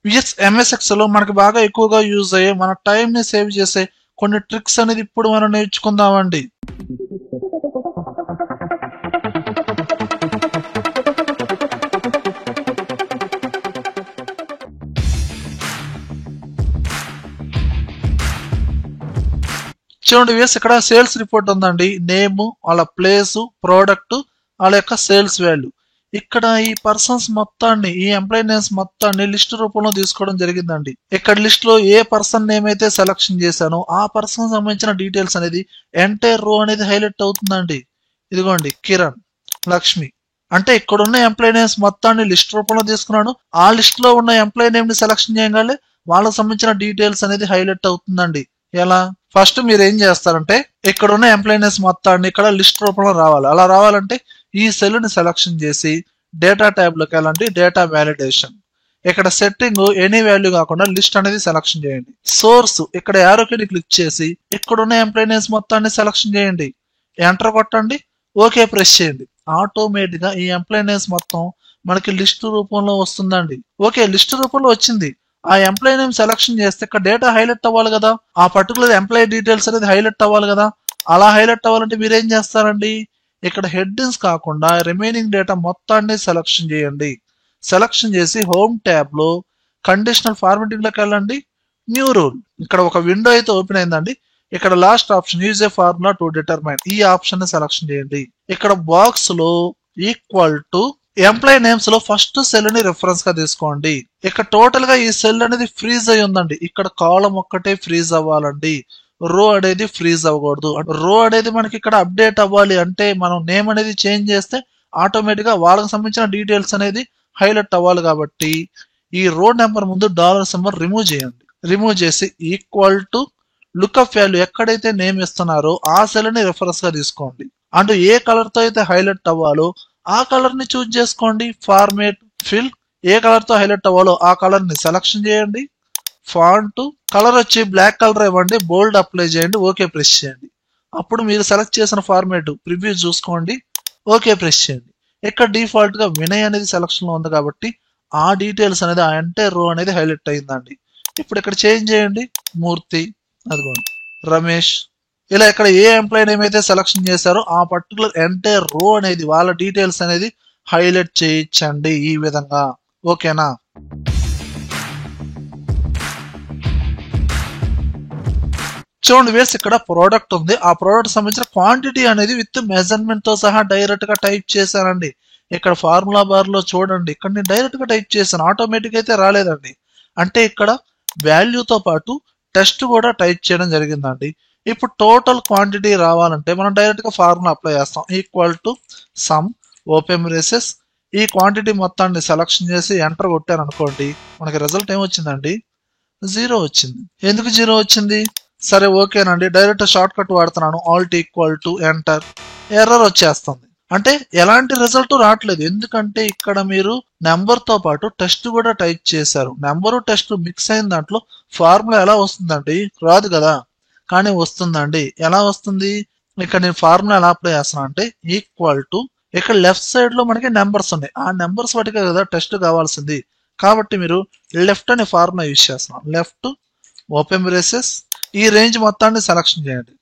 MS Excel మనకి బాగా ఎక్కువగా యూజ్ అయ్యే మన టైం ని సేవ్ చేసే కొన్ని ట్రిక్స్ అనేది ఇప్పుడు మనం నేర్చుకుందామండి. చూడండి వ్యూయర్స్, ఇక్కడ సేల్స్ రిపోర్ట్ ఉందండి. నేమ్, వాళ్ళ ప్లేస్, ప్రోడక్ట్, వాళ్ళ యొక్క సేల్స్ వాల్యూ. ఇక్కడ ఈ పర్సన్స్ మొత్తాన్ని, ఈ ఎంప్లాయీ నేమ్స్ మొత్తాన్ని లిస్ట్ రూపంలో తీసుకోవడం జరిగిందండి. ఇక్కడ లిస్ట్ లో ఏ పర్సన్ నేమ్ అయితే సెలక్షన్ చేశానో ఆ పర్సన్ సంబంధించిన డీటెయిల్స్ అనేది ఎంటైర్ రో అనేది హైలైట్ అవుతుందండి. ఇదిగోండి, కిరణ్, లక్ష్మి. అంటే ఇక్కడ ఉన్న ఎంప్లాయీ నేమ్స్ మొత్తాన్ని లిస్ట్ రూపంలో తీసుకున్నాను. ఆ లిస్ట్ లో ఉన్న ఎంప్లాయీ నేమ్ ని సెలక్షన్ చేయగానే వాళ్ళకి సంబంధించిన డీటెయిల్స్ అనేది హైలైట్ అవుతుందండి. ఎలా? ఫస్ట్ మీరు ఏం చేస్తారంటే, ఇక్కడ ఉన్న ఎంప్లాయీ నేమ్స్ మొత్తాన్ని ఇక్కడ లిస్ట్ రూపంలో రావాలి. అలా రావాలంటే ఈ సెల్ ని సెలక్షన్ చేసి డేటా ట్యాబ్ లోకి వెళ్ళండి. డేటా వ్యాలిడేషన్, ఇక్కడ సెట్టింగ్ ఎనీ వాల్యూ కాకుండా లిస్ట్ అనేది సెలక్షన్ చేయండి. సోర్స్, ఇక్కడ యారోకి క్లిక్ చేసి ఇక్కడ ఉన్న ఎంప్లాయీ నేమ్స్ మొత్తాన్ని సెలక్షన్ చేయండి. ఎంటర్ కొట్టండి, ఓకే ప్రెస్ చేయండి. ఆటోమేటిక్ గా ఈ ఎంప్లాయీ నేమ్స్ మొత్తం మనకి లిస్ట్ రూపంలో వస్తుందండి. ఓకే, లిస్ట్ రూపంలో వచ్చింది. ఆ ఎంప్లాయీ నేమ్ సెలక్షన్ చేస్తే ఇక్కడ డేటా హైలైట్ అవ్వాలి కదా, ఆ పర్టికులర్ ఎంప్లాయీ డీటెయిల్స్ అనేది హైలైట్ అవ్వాలి కదా. అలా హైలైట్ అవ్వాలంటే మీరు ఏం చేస్తారండి, ఇక్కడ హెడ్డింగ్స్ కాకుండా రిమైనింగ్ డేటా మొత్తాన్ని సెలక్షన్ చేయండి. సెలక్షన్ చేసి హోమ్ ట్యాబ్ లో కండిషనల్ ఫార్మాటింగ్ లోకి వెళ్ళండి. న్యూ రూల్, ఇక్కడ ఒక విండో అయితే ఓపెన్ అయిందండి. ఇక్కడ last option use a formula to determine, ఈ ఆప్షన్ ని సెలక్షన్ చేయండి. ఇక్కడ బాక్స్ లో ఈక్వల్ టు ఎంప్లాయీ నేమ్స్ లో ఫస్ట్ సెల్ ని రిఫరెన్స్ గా తీసుకోండి. ఇక్కడ టోటల్ గా ఈ సెల్ అనేది ఫ్రీజ్ అయి ఉందండి. ఇక్కడ కాలం ఒక్కటే ఫ్రీజ్ అవ్వాలండి, రో అనేది ఫ్రీజ్ అవ్వకూడదు. రో అనేది మనకి ఇక్కడ అప్డేట్ అవ్వాలి అంటే మనం నేమ్ అనేది చేంజ్ చేస్తే ఆటోమేటిక్ గా వాళ్ళకి సంబంధించిన డీటెయిల్స్ అనేది హైలైట్ అవ్వాలి. కాబట్టి ఈ రో నెంబర్ ముందు $సింబల్ రిమూవ్ చేయండి. రిమూవ్ చేసి ఈక్వల్ టు లుక్అప్ వాల్యూ, ఎక్కడైతే నేమ్ ఇస్తున్నారో ఆ సెల్ ని రిఫరెన్స్ గా తీసుకోండి. అంటూ ఏ కలర్ తో అయితే హైలైట్ అవ్వాలో ఆ కలర్ ని చూజ్ చేసుకోండి. ఫార్మేట్, ఫిల్, ఏ కలర్ తో హైలైట్ అవ్వాలో ఆ కలర్ ని సెలక్షన్ చేయండి. ఫాంట్ కలర్ వచ్చి బ్లాక్ కలర్ ఇవ్వండి. బోల్డ్ అప్లై చేయండి. ఓకే ప్రెస్ చేయండి. అప్పుడు మీరు సెలెక్ట్ చేసిన ఫార్మేట్ ప్రివ్యూ చూసుకోండి. ఓకే ప్రెస్ చేయండి. ఇక్కడ డిఫాల్ట్ గా వినయ్ అనేది సెలక్షన్ లో ఉంది కాబట్టి ఆ డీటెయిల్స్ అనేది, ఆ ఎంటైర్ రో అనేది హైలైట్ అయిందండి. ఇప్పుడు ఇక్కడ చేంజ్ చేయండి. మూర్తి, అదిగోండి, రమేష్, ఇలా ఇక్కడ ఏ ఎంప్లాయీ నేమ్ అయితే సెలక్షన్ చేశారో ఆ పర్టికులర్ ఎంటైర్ రో అనేది, వాళ్ళ డీటెయిల్స్ అనేది హైలైట్ చేయించండి ఈ విధంగా. ఓకేనా? చూడండి వేసి ఇక్కడ ప్రోడక్ట్ ఉంది. ఆ ప్రోడక్ట్ సంబంధించిన క్వాంటిటీ అనేది విత్ మెజర్మెంట్ తో సహా డైరెక్ట్ గా టైప్ చేశానండి. ఇక్కడ ఫార్ములా బార్ లో చూడండి, ఇక్కడ నేను డైరెక్ట్ గా టైప్ చేశాను. ఆటోమేటిక్ అయితే రాలేదండి. అంటే ఇక్కడ వాల్యూతో పాటు టెస్ట్ కూడా టైప్ చేయడం జరిగిందండి. ఇప్పుడు టోటల్ క్వాంటిటీ రావాలంటే మనం డైరెక్ట్ గా ఫార్ములా అప్లై చేస్తాం. Equal to some open braces, ఈ క్వాంటిటీ మొత్తాన్ని సెలక్షన్ చేసి ఎంటర్ కొట్టాను అనుకోండి, మనకి రిజల్ట్ ఏమొచ్చిందండి, 0 వచ్చింది. ఎందుకు 0 వచ్చింది? సరే ఓకేనండి, డైరెక్ట్ షార్ట్ కట్ వాడుతున్నాను. Alt equal to enter, error వచ్చేస్తుంది. అంటే ఎలాంటి రిజల్ట్ రావట్లేదు. ఎందుకంటే ఇక్కడ మీరు నెంబర్ తో పాటు టెస్ట్ కూడా టైప్ చేశారు. నెంబరు టెస్ట్ మిక్స్ అయిన దాంట్లో ఫార్ములా ఎలా వస్తుందండి? రాదు కదా, కానీ వస్తుందండి. ఎలా వస్తుంది? ఇక్కడ నేను ఫార్ములా ఎలా అప్లై చేస్తున్నా అంటే ఈక్వల్ టు, ఇక్కడ లెఫ్ట్ సైడ్ లో మనకి నెంబర్స్ ఉన్నాయి. ఆ నెంబర్స్ వాటికే కదా టెస్ట్ కావాల్సింది. కాబట్టి మీరు లెఫ్ట్ అనే ఫార్ములా యూజ్ చేస్తున్నాం. లెఫ్ట్ ఓపెన్ బ్రేసెస్, ఈ రేంజ్ మొత్తాన్ని సెలక్షన్ చేయండి.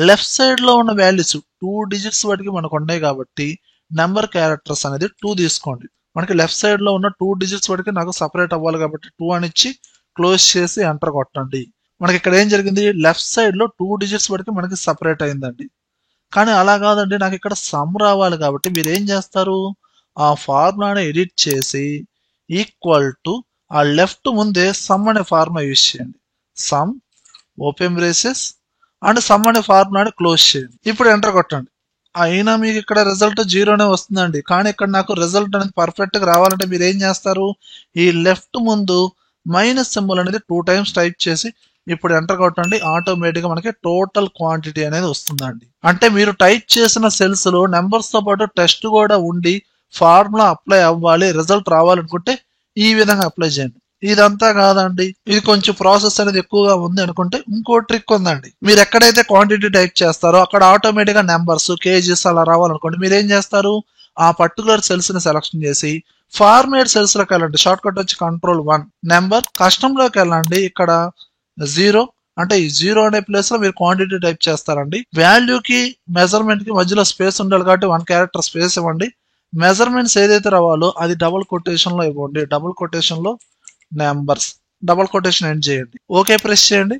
లెఫ్ట్ సైడ్ లో ఉన్న వాల్యూస్ 2 డిజిట్స్ వాటికి మనకు ఉన్నాయి కాబట్టి నెంబర్ క్యారెక్టర్స్ అనేది 2 తీసుకోండి. మనకి లెఫ్ట్ సైడ్ లో ఉన్న 2 డిజిట్స్ వాటికి నాకు సపరేట్ అవ్వాలి కాబట్టి 2 అని ఇచ్చి క్లోజ్ చేసి ఎంటర్ కొట్టండి. మనకి ఇక్కడ ఏం జరిగింది, లెఫ్ట్ సైడ్ లో 2 డిజిట్స్ వాటికి మనకి సపరేట్ అయిందండి. కానీ అలా కాదండి, నాకు ఇక్కడ సమ్ రావాలి కాబట్టి మీరు ఏం చేస్తారు, ఆ ఫార్ములాని ఎడిట్ చేసి ఈక్వల్ టు ఆ లెఫ్ట్ ముందే సమ్ అనే ఫార్ములా యూజ్ చేయండి. Some open braces and some అనే ఫార్ములాని క్లోజ్ చేయండి. ఇప్పుడు ఎంటర్ కొట్టండి. అయినా మీకు ఇక్కడ రిజల్ట్ 0నే వస్తుందండి. కానీ ఇక్కడ నాకు రిజల్ట్ అనేది పర్ఫెక్ట్ గా రావాలంటే మీరు ఏం చేస్తారు, ఈ లెఫ్ట్ ముందు మైనస్ సింబల్ అనేది 2 టైమ్స్ టైప్ చేసి ఇప్పుడు ఎంటర్ కొట్టండి. ఆటోమేటిక్ గా మనకి టోటల్ క్వాంటిటీ అనేది వస్తుందండి. అంటే మీరు టైప్ చేసిన సెల్స్ లో నెంబర్స్ తో పాటు టెస్ట్ కూడా ఉండి ఫార్ములా అప్లై అవ్వాలి, రిజల్ట్ రావాలనుకుంటే ఈ విధంగా అప్లై చేయండి. ఇదంతా కాదండి, ఇది కొంచెం ప్రాసెస్ అనేది ఎక్కువగా ఉంది అనుకుంటే ఇంకో ట్రిక్ ఉందండి. మీరు ఎక్కడైతే క్వాంటిటీ టైప్ చేస్తారో అక్కడ ఆటోమేటిక్ గా నెంబర్స్, కేజీస్ అలా రావాలనుకోండి, మీరు ఏం చేస్తారు, ఆ పర్టికులర్ సెల్స్ ని సెలెక్షన్ చేసి ఫార్మేట్ సెల్స్ లోకి వెళ్ళండి. షార్ట్ కట్ వచ్చి Ctrl+1. నెంబర్ కస్టమ్ లోకి వెళ్ళండి. ఇక్కడ 0 అంటే ఈ 0 అనే ప్లేస్ లో మీరు క్వాంటిటీ టైప్ చేస్తారండి. వాల్యూకి మెజర్మెంట్ కి మధ్యలో స్పేస్ ఉండాలి కాబట్టి 1 క్యారెక్టర్ స్పేస్ ఇవ్వండి. మెజర్మెంట్స్ ఏదైతే రావాలో అది డబుల్ కొటేషన్ లో ఇవ్వండి. డబుల్ కొటేషన్ లో నెంబర్స్, డబుల్ కొటేషన్ ఎండ్ చేయండి. ఓకే ప్రెస్ చేయండి.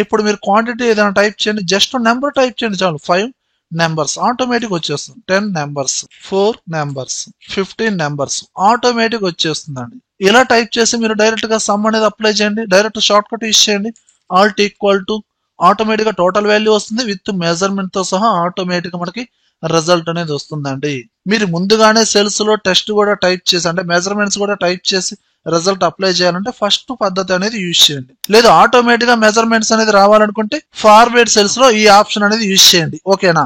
ఇప్పుడు మీరు క్వాంటిటీ ఏదైనా టైప్ చేయండి. జస్ట్ నెంబర్ టైప్ చేయండి చాలు. 5 నెంబర్స్ ఆటోమేటిక్ వచ్చేస్తుంది. 10 నెంబర్స్, 4 నెంబర్స్, 15 నెంబర్స్ ఆటోమేటిక్ వచ్చేస్తుందండి. ఇలా టైప్ చేసి మీరు డైరెక్ట్ గా సమ్ అనేది అప్లై చేయండి. డైరెక్ట్ షార్ట్ కట్ యూస్ చేయండి. ఆల్ట్ ఈక్వల్ టు ఆటోమేటిక్ గా టోటల్ వాల్యూ వస్తుంది. విత్ మెజర్మెంట్ తో సహా ఆటోమేటిక్ గా మనకి రిజల్ట్ అనేది వస్తుందండి. మీరు ముందుగానే సెల్స్ లో టెస్ట్ కూడా టైప్ చేసి అంటే మెజర్మెంట్స్ కూడా టైప్ చేసి రిజల్ట్ అప్లై చేయాలంటే ఫస్ట్ పద్ధతి అనేది యూజ్ చేయండి. లేదు ఆటోమేటిక్ గా మెజర్మెంట్స్ అనేది రావాలనుకుంటే ఫార్వర్డ్ సెల్స్ లో ఈ ఆప్షన్ అనేది యూజ్ చేయండి. ఓకేనా?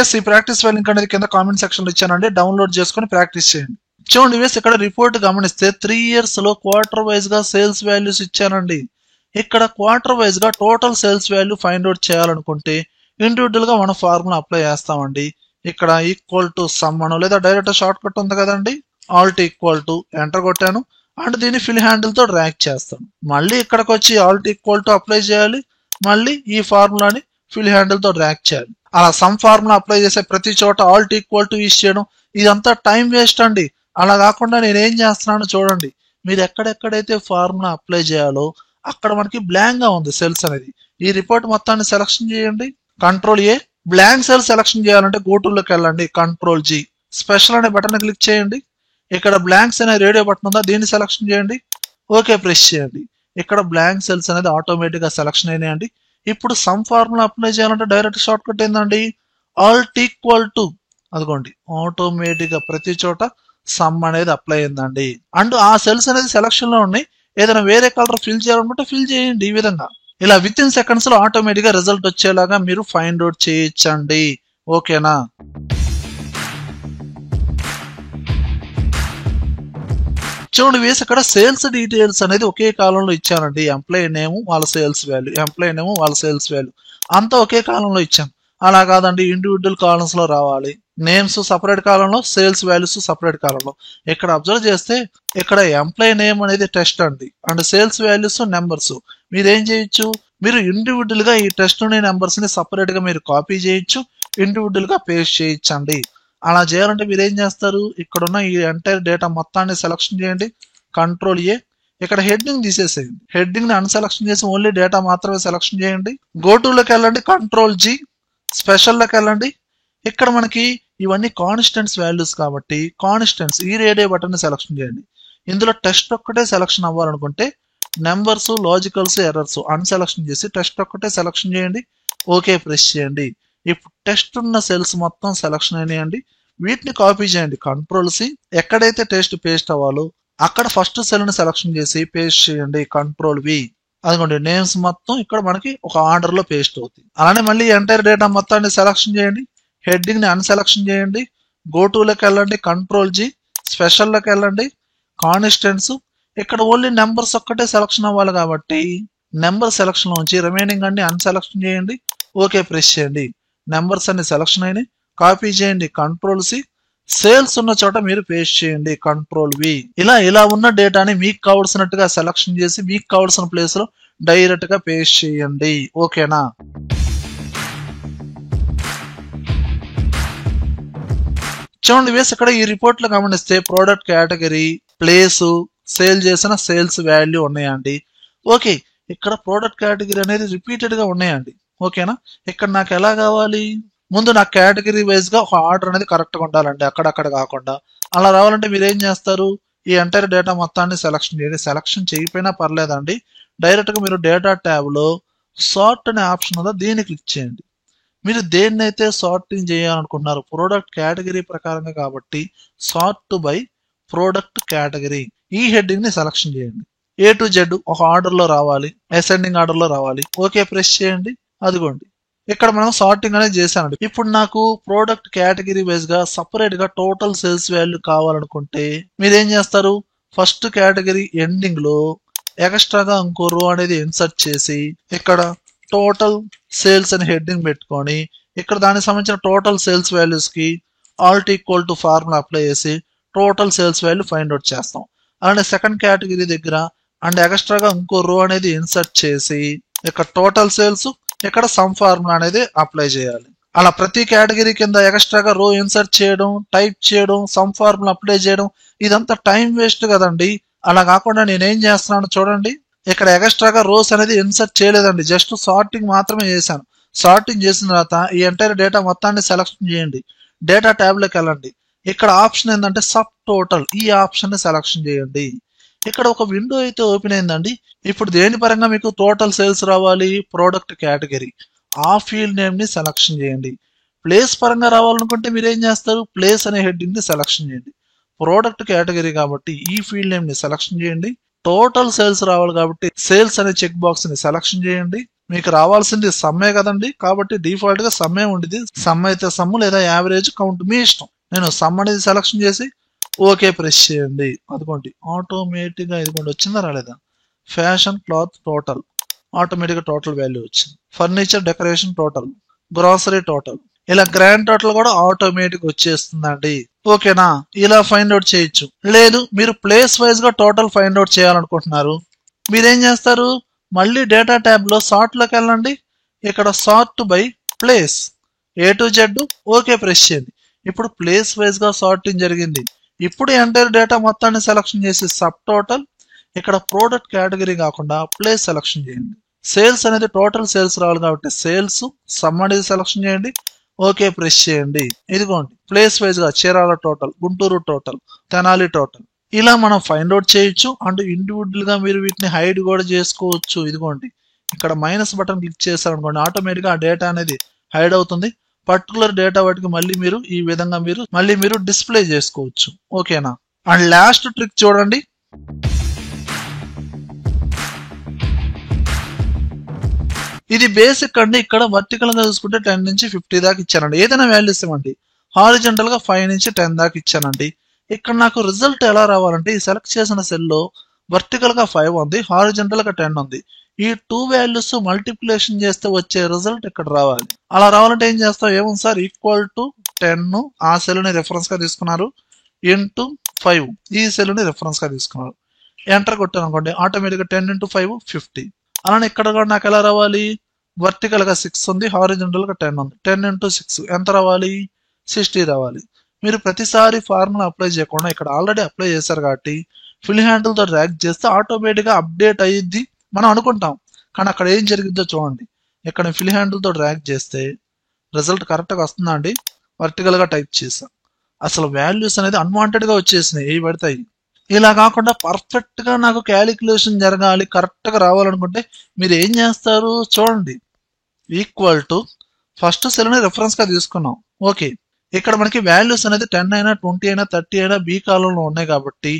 ఎస్, ఈ ప్రాక్టీస్ ఫైల్ లింక్ అనేది కింద కామెంట్ సెక్షన్ లో ఇచ్చానండి. డౌన్లోడ్ చేసుకుని ప్రాక్టీస్ చేయండి. చూడండి వేసి ఇక్కడ రిపోర్ట్ గమనిస్తే 3 years లో క్వార్టర్ వైజ్ గా సేల్స్ వాల్యూస్ ఇచ్చానండి. ఇక్కడ క్వార్టర్ వైజ్ గా total sales value find out చేయాలనుకుంటే ఇండివిజువల్ గా మనం ఫార్ములా అప్లై చేస్తామండి. ఇక్కడ ఈక్వల్ టు సమ్ అను లేదా డైరెక్ట్ షార్ట్ కట్ ఉంది కదండి, ఆల్ట్ ఈక్వల్ టు ఎంటర్ కొట్టాను అండ్ దీన్ని ఫిల్ హ్యాండిల్ తో డ్రాగ్ చేస్తాను. మళ్ళీ ఇక్కడికి వచ్చి ఆల్ట్ ఈక్వల్ టు అప్లై చేయాలి. మళ్ళీ ఈ ఫార్ములాని ఫిల్ హ్యాండిల్ తో డ్రాగ్ చేయాలి. అలా సమ్ ఫార్ములా అప్లై చేసే ప్రతి చోట ఆల్ట్ ఈక్వల్ టు యూస్ చేయడం ఇదంతా టైం వేస్ట్ అండి. అలా కాకుండా నేను ఏం చేస్తున్నాను చూడండి. మీరు ఎక్కడెక్కడైతే ఫార్ములా అప్లై చేయాలో అక్కడ మనకి బ్లాంక్ గా ఉంది సెల్స్ అనేది. ఈ రిపోర్ట్ మొత్తాన్ని సెలక్షన్ చేయండి. Ctrl+A. బ్లాంక్ సెల్ సెలక్షన్ చేయాలంటే గోటూలోకి వెళ్ళండి. Ctrl+G. స్పెషల్ అనే బటన్ క్లిక్ చేయండి. ఇక్కడ బ్లాంక్స్ అనే రేడియో బటన్ ఉందా, దీన్ని సెలక్షన్ చేయండి. ఓకే ప్రెస్ చేయండి. ఇక్కడ బ్లాంక్ సెల్స్ అనేది ఆటోమేటిక్ గా సెలక్షన్ అయినాయండి. ఇప్పుడు సమ్ ఫార్ములా అప్లై చేయాలంటే డైరెక్ట్ షార్ట్ కట్ ఏందండి, ఆల్ట్ ఈక్వల్ టు అదిగోండి ఆటోమేటిక్ గా ప్రతి చోట సమ్ అనేది అప్లై అయిందండి. అండ్ ఆ సెల్స్ అనేది సెలక్షన్ లో ఉన్నాయి. ఏదైనా వేరే కలర్ ఫిల్ చేయాలనుకుంటే ఫిల్ చేయండి. ఈ విధంగా ఇలా విత్ ఇన్ సెకండ్స్ లో ఆటోమేటిక్ గా రిజల్ట్ వచ్చేలాగా మీరు ఫైండ్ అవుట్ చేయొచ్చండి. ఓకేనా? చూడండి వేసి ఇక్కడ సేల్స్ డీటెయిల్స్ అనేది ఒకే కాలంలో ఇచ్చానండి. ఎంప్లాయీ నేమ్ వాళ్ళ సేల్స్ వాల్యూ, ఎంప్లాయీ నేమ్ వాళ్ళ సేల్స్ వాల్యూ అంతా ఒకే కాలంలో ఇచ్చాను. అలా కాదండి, ఇండివిజువల్ కాలమ్స్ లో రావాలి. నేమ్స్ సపరేట్ కాలంలో, సేల్స్ వాల్యూస్ సపరేట్ కాలంలో. ఇక్కడ అబ్జర్వ్ చేస్తే ఇక్కడ ఎంప్లాయీ నేమ్ అనేది టెస్ట్ అండి అండ్ సేల్స్ వాల్యూస్ నెంబర్స్. మీరేం చేయొచ్చు, మీరు ఇండివిజువల్ గా ఈ టెస్ట్ నెంబర్స్ ని సపరేట్ గా మీరు కాపీ చేయొచ్చు, ఇండివిజువల్ గా పేస్ట్ చేయొచ్చు అండి. అలా చేయాలంటే మీరు ఏం చేస్తారు, ఇక్కడున్న ఈ ఎంటైర్ డేటా మొత్తాన్ని సెలక్షన్ చేయండి. Ctrl+A. ఇక్కడ హెడ్డింగ్ తీసేసేయండి. హెడ్డింగ్ ని అన్సెలక్షన్ చేసి ఓన్లీ డేటా మాత్రమే సెలక్షన్ చేయండి. గోటూలోకి వెళ్ళండి. Ctrl+G. స్పెషల్ లోకి వెళ్ళండి. ఇక్కడ మనకి ఇవన్నీ కాన్స్టెంట్స్ వాల్యూస్ కాబట్టి కాన్స్టెంట్స్ ఈ రేడియో బటన్ ని సెలక్షన్ చేయండి. ఇందులో టెస్ట్ ఒక్కటే సెలక్షన్ అవ్వాలనుకుంటే నెంబర్స్, లాజికల్స్, ఎర్రర్స్ అన్సెలక్షన్ చేసి టెస్ట్ ఒక్కటే సెలక్షన్ చేయండి. ఓకే ప్రెస్ చేయండి. ఇప్పుడు టెస్ట్ ఉన్న సెల్స్ మొత్తం సెలక్షన్ అయినాయండి. వీటిని కాపీ చేయండి. Ctrl+C. ఎక్కడైతే టెస్ట్ పేస్ట్ అవ్వాలో అక్కడ ఫస్ట్ సెల్ ని సెలక్షన్ చేసి పేస్ట్ చేయండి. Ctrl+V. అదిగోండి నేమ్స్ మొత్తం ఇక్కడ మనకి ఒక ఆర్డర్ లో పేస్ట్ అవుతుంది. అలానే మళ్ళీ ఎంటైర్ డేటా మొత్తాన్ని సెలక్షన్ చేయండి. హెడ్డింగ్ ని అన్సెలక్షన్ చేయండి. గోటూలోకి వెళ్ళండి. Ctrl+G. స్పెషల్ లోకి వెళ్ళండి. కాన్స్టెంట్స్. ఇక్కడ ఓన్లీ నెంబర్స్ ఒక్కటే సెలక్షన్ అవ్వాలి కాబట్టి నెంబర్ సెలక్షన్ లో ఉంచి రిమైనింగ్ అన్ని అన్సెలక్షన్ చేయండి. ఓకే ప్రెస్ చేయండి. నెంబర్స్ అన్ని సెలక్షన్ అయినాయి. కాపీ చేయండి. Ctrl+C. సేల్స్ ఉన్న చోట మీరు పేస్ట్ చేయండి. Ctrl+V. ఇలా ఉన్న డేటాని మీకు కావాల్సినట్టుగా సెలక్షన్ చేసి మీకు కావాల్సిన ప్లేస్ లో డైరెక్ట్ గా పేస్ట్ చేయండి. ఓకేనా? చూడండి వేసి ఇక్కడ ఈ రిపోర్ట్ లో గమనిస్తే ప్రోడక్ట్ కేటగిరీ, ప్లేస్, సేల్ చేసిన సేల్స్ వాల్యూ ఉన్నాయండి. ఓకే, ఇక్కడ ప్రోడక్ట్ కేటగిరీ అనేది రిపీటెడ్ గా ఉన్నాయండి. ఓకేనా? ఇక్కడ నాకు ఎలా కావాలి, ముందు నాకు కేటగిరీ వైజ్ గా ఒక ఆర్డర్ అనేది కరెక్ట్ గా ఉండాలండి, అక్కడక్కడ కాకుండా. అలా రావాలంటే మీరు ఏం చేస్తారు, ఈ ఎంటైర్ డేటా మొత్తాన్ని సెలక్షన్ చేయండి. సెలక్షన్ చేయకపోయినా పర్లేదండి, డైరెక్ట్ గా మీరు డేటా ట్యాబ్ లో సార్ట్ అనే ఆప్షన్ ఉందా, దీన్ని క్లిక్ చేయండి. మీరు దేన్నైతే సార్టింగ్ చేయాలనుకుంటున్నారు ప్రోడక్ట్ కేటగిరీ ప్రకారంగా కాబట్టి సార్ట్ బై ప్రోడక్ట్ కేటగిరీ ఈ హెడ్డింగ్ ని సెలక్షన్ చేయండి. A to Z ఒక ఆర్డర్ లో రావాలి, అసెండింగ్ ఆర్డర్ లో రావాలి. ఓకే ప్రెస్ చేయండి. అదిగోండి ఇక్కడ మనం సార్టింగ్ అనేది చేశానండి. ఇప్పుడు నాకు ప్రోడక్ట్ కేటగిరీ వైజ్ గా సపరేట్ గా టోటల్ సేల్స్ వాల్యూ కావాలనుకుంటే మీరేం చేస్తారు, ఫస్ట్ కేటగిరీ ఎండింగ్ లో ఎక్స్ట్రాగా ఇంకో రో అనేది ఇన్సర్ట్ చేసి ఇక్కడ టోటల్ సేల్స్ అని హెడ్డింగ్ పెట్టుకొని ఇక్కడ దానికి సంబంధించిన టోటల్ సేల్స్ వాల్యూస్ కి alt equal to formula apply చేసి total sales value find out చేస్తాం. అలానే సెకండ్ కేటగిరీ దగ్గర అండ్ ఎక్స్ట్రాగా ఇంకో రో అనేది ఇన్సర్ట్ చేసి ఇక్కడ టోటల్ సేల్స్ ఇక్కడ సమ్ ఫార్ములా అనేది అప్లై చేయాలి. అలా ప్రతి కేటగిరీ కింద ఎక్స్ట్రాగా రో ఇన్సర్ట్ చేయడం, టైప్ చేయడం, సమ్ ఫార్ములా అప్లై చేయడం ఇదంతా టైం వేస్ట్ కదండి. అలా కాకుండా నేనేం చేస్తున్నాను చూడండి, ఇక్కడ ఎక్స్ట్రాగా రోస్ అనేది ఇన్సర్ట్ చేయలేదండి, జస్ట్ సార్టింగ్ మాత్రమే చేశాను. సార్టింగ్ చేసిన తర్వాత ఈ ఎంటైర్ డేటా మొత్తాన్ని సెలెక్షన్ చేయండి. డేటా ట్యాబ్ లోకి వెళ్ళండి. ఇక్కడ ఆప్షన్ ఏంటంటే సబ్ టోటల్, ఈ ఆప్షన్ ని సెలెక్షన్ చేయండి. ఇక్కడ ఒక విండో అయితే ఓపెన్ అయిందండి. ఇప్పుడు దేని పరంగా మీకు టోటల్ సేల్స్ రావాలి, ప్రోడక్ట్ కేటగిరీ, ఆ ఫీల్డ్ నేమ్ ని సెలెక్షన్ చేయండి. ప్లేస్ పరంగా రావాలనుకుంటే మీరు ఏం చేస్తారు, ప్లేస్ అనే హెడ్డింగ్ ని సెలెక్షన్ చేయండి. ప్రోడక్ట్ కేటగిరీ కాబట్టి ఈ ఫీల్డ్ నేమ్ ని సెలెక్షన్ చేయండి. టోటల్ సేల్స్ రావాలి కాబట్టి సేల్స్ అనే చెక్ బాక్స్ ని సెలెక్షన్ చేయండి. మీకు రావాల్సింది సమ్మే కదండి, కాబట్టి డిఫాల్ట్ గా సమ్మే ఉండేది. సమ్ అయితే సమ్ లేదా యావరేజ్ కౌంట్ మీ ఇష్టం. నేను సమ్ అనేది సెలెక్షన్ చేసి ఓకే ప్రెస్ చేయండి. అదిగోండి ఆటోమేటిక్ గా ఇదిగోండి వచ్చిందా రాలేదా, ఫ్యాషన్ క్లాత్ టోటల్ ఆటోమేటిక్ గా టోటల్ వాల్యూ వచ్చింది. Furniture decoration total, grocery total, ఇలా గ్రాండ్ టోటల్ కూడా ఆటోమేటిక్ వచ్చేస్తుందండి. ఓకేనా, ఇలా ఫైండ్ అవుట్ చేయొచ్చు. లేదు మీరు ప్లేస్ వైజ్ గా టోటల్ ఫైండ్ అవుట్ చేయాలనుకుంటున్నారు, మీరేం చేస్తారు, మళ్ళీ డేటా ట్యాబ్ లో సార్ట్ లోకి వెళ్ళండి. ఇక్కడ sort by place A to Z okay press చేయండి. ఇప్పుడు ప్లేస్ వైజ్ గా సార్టింగ్ జరిగింది. ఇప్పుడు ఎంటైర్ డేటా మొత్తాన్ని సెలెక్షన్ చేసి సబ్ టోటల్, ఇక్కడ ప్రోడక్ట్ కేటగిరీ కాకుండా ప్లేస్ సెలెక్షన్ చేయండి. సేల్స్ అనేది టోటల్ సేల్స్ రావాలి కాబట్టి సేల్స్ సమ్ అనేది సెలెక్షన్ చేయండి. ఓకే ప్రెస్ చేయండి. ఇదిగోండి ప్లేస్ వైజ్ గా Chirala total, Guntur total, Tenali total, ఇలా మనం ఫైండ్ అవుట్ చేయొచ్చు. అండ్ ఇండివిజువల్ గా మీరు వీటిని హైడ్ కూడా చేసుకోవచ్చు. ఇదిగోండి ఇక్కడ మైనస్ బటన్ క్లిక్ చేశారనుకోండి ఆటోమేటిక్ గా ఆ డేటా అనేది హైడ్ అవుతుంది. పర్టికులర్ డేటా వాటికి మళ్ళీ మీరు ఈ విధంగా మీరు డిస్ప్లే చేసుకోవచ్చు. ఓకేనా, అండ్ లాస్ట్ ట్రిక్ చూడండి. ఇది బేసిక్ అండి. ఇక్కడ వర్టికల్ గా చూసుకుంటే 10 నుంచి 50 దాకా ఇచ్చానండి. ఏదైనా వాల్యూస్ ఇవ్వండి. హారిజంటల్ గా 5 నుంచి 10 దాకా ఇచ్చానండి. ఇక్కడ నాకు రిజల్ట్ ఎలా రావాలంటే ఈ సెలెక్ట్ చేసిన సెల్ లో వర్టికల్ గా 5 ఉంది, హారిజంటల్ గా 10 ఉంది. ఈ 2 వాల్యూస్ మల్టిప్లికేషన్ చేస్తే వచ్చే రిజల్ట్ ఇక్కడ రావాలి. అలా రావాలంటే ఏం చేస్తాం, ఏముంది సార్, ఈక్వల్ టు 10 ఆ సెల్ ని రిఫరెన్స్ గా తీసుకున్నారు, ఇంటూ 5 ఈ సెల్ ని రిఫరెన్స్ గా తీసుకున్నారు. ఎంటర్ కొట్టాను అనుకోండి ఆటోమేటిక్ గా 10 into 5 50. అలానే ఇక్కడ కూడా నాకు ఎలా రావాలి, వర్టికల్ గా 6 ఉంది, హారిజంటల్ గా 10 ఉంది. 10 into 6 ఎంత రావాలి, 60 రావాలి. మీరు ప్రతిసారి ఫార్ములా అప్లై చేయకుండా ఇక్కడ ఆల్రెడీ అప్లై చేశారు కాబట్టి ఫిల్ హ్యాండిల్ తో డ్రాగ్ చేస్తే ఆటోమేటిక్ గా అప్డేట్ అయ్యిద్ది మనం అనుకుంటాం. కానీ అక్కడ ఏం జరిగిద్దో చూడండి. ఇక్కడ ఫిల్ హ్యాండిల్ తో డ్రాగ్ చేస్తే రిజల్ట్ కరెక్ట్ గా వస్తుందా అండి, వర్టికల్ గా టైప్ చేసాం, అసలు వాల్యూస్ అనేది అన్వాంటెడ్ గా వచ్చేసినాయి, ఏ పడతాయి. ఇలా కాకుండా పర్ఫెక్ట్ గా నాకు క్యాలిక్యులేషన్ జరగాలి, కరెక్ట్ గా రావాలనుకుంటే మీరు ఏం చేస్తారు చూడండి. ఈక్వల్ టు ఫస్ట్ సెల్ ని రిఫరెన్స్ గా తీసుకున్నాం. ఓకే, ఇక్కడ మనకి వాల్యూస్ అనేది 10 అయినా 20 అయినా 30 అయినా బి కాలంలో ఉన్నాయి కాబట్టి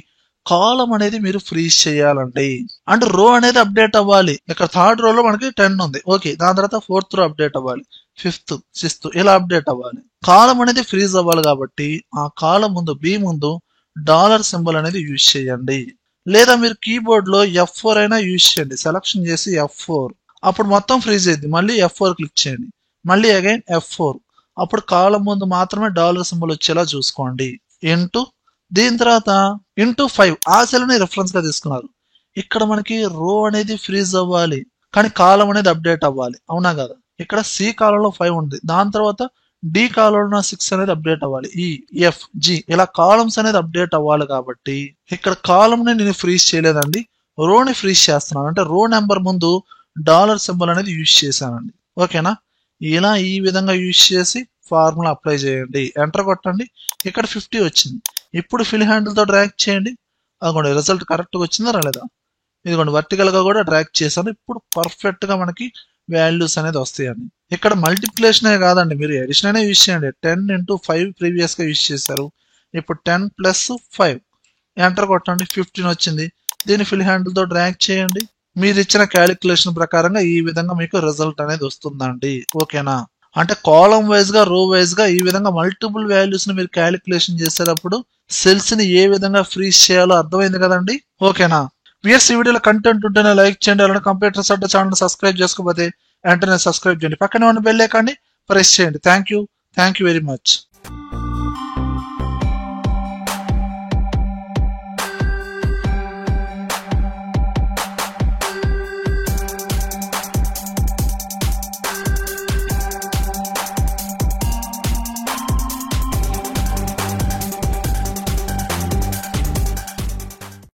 కాలం అనేది మీరు ఫ్రీజ్ చేయాలండి. అండ్ రో అనేది అప్డేట్ అవ్వాలి. ఇక్కడ థర్డ్ రోలో మనకి 10 ఉంది. ఓకే, దాని తర్వాత ఫోర్త్ రో అప్డేట్ అవ్వాలి, ఫిఫ్త్, సిక్స్త్ ఇలా అప్డేట్ అవ్వాలి. కాలం అనేది ఫ్రీజ్ అవ్వాలి కాబట్టి ఆ కాలం ముందు బి ముందు డాలర్ సింబల్ అనేది యూజ్ చేయండి. లేదా మీరు కీబోర్డ్ లో F4 అయినా యూజ్ చేయండి. సెలక్షన్ చేసి F4, అప్పుడు మొత్తం ఫ్రీజ్ అయింది. మళ్ళీ F4 క్లిక్ చేయండి, మళ్ళీ అగైన్ F4, అప్పుడు కాలం ముందు మాత్రమే డాలర్ సింబల్ వచ్చేలా చూసుకోండి. ఇంటూ దీని తర్వాత ఇంటూ 5 ఆ సెల్ ని రిఫరెన్స్ గా తీసుకున్నారు. ఇక్కడ మనకి రో అనేది ఫ్రీజ్ అవ్వాలి కానీ కాలం అనేది అప్డేట్ అవ్వాలి, అవునా కదా. ఇక్కడ సి కాలంలో 5 ఉంది, దాని తర్వాత డి కాలంలో 6 అనేది అప్డేట్ అవ్వాలి, ఈ ఎఫ్ జి ఇలా కాలమ్స్ అనేది అప్డేట్ అవ్వాలి. కాబట్టి ఇక్కడ కాలం ని నేను ఫ్రీజ్ చేయలేదండి, రోని ఫ్రీజ్ చేస్తున్నాను. అంటే రో నెంబర్ ముందు డాలర్ సింబల్ అనేది యూజ్ చేశానండి. ఓకేనా, ఇలా ఈ విధంగా యూజ్ చేసి ఫార్ములా అప్లై చేయండి. ఎంటర్ కొట్టండి, ఇక్కడ 50 వచ్చింది. ఇప్పుడు ఫిల్ హ్యాండిల్ తో డ్రాగ్ చేయండి. అదిగోండి రిజల్ట్ కరెక్ట్ గా వచ్చిందా రాలేదా. ఇదిగోండి వర్టికల్ గా కూడా డ్రాగ్ చేశాను. ఇప్పుడు పర్ఫెక్ట్ గా మనకి వాల్యూస్ అనేది వస్తాయండి. ఇక్కడ మల్టిప్లికేషన్ కాదండి, మీరు ఎడిషన్ అనే యూజ్ చేయండి. 10 into 5 ప్రీవియస్ గా యూజ్ చేశారు, ఇప్పుడు 10 plus 5 ఎంటర్ కొట్టండి, 15 వచ్చింది. దీన్ని ఫిల్ హ్యాండిల్ తో డ్రాగ్ చేయండి. మీరు ఇచ్చిన క్యాలిక్యులేషన్ ప్రకారంగా ఈ విధంగా మీకు రిజల్ట్ అనేది వస్తుందండి. ఓకేనా, అంటే కాలం వైజ్ గా రో వైజ్ గా ఈ విధంగా మల్టిపుల్ వాల్యూస్ ని మీరు క్యాలిక్యులేషన్ చేసేటప్పుడు సెల్స్ ని ఏ విధంగా ఫ్రీజ్ చేయాలో అర్థమైంది కదండి. ఓకేనా, విఎస్ ఈ వీడియోలో కంటెంట్ ఉంటేనే లైక్ చేయండి. అలానే కంప్యూటర్స్ అడ్డా ఛానల్ సబ్స్క్రైబ్ చేసుకోకపోతే వెంటనే సబ్స్క్రైబ్ చేయండి. పక్కనే ఉన్న బెల్ ఐకాన్ని ప్రెస్ చేయండి. Thank you very much.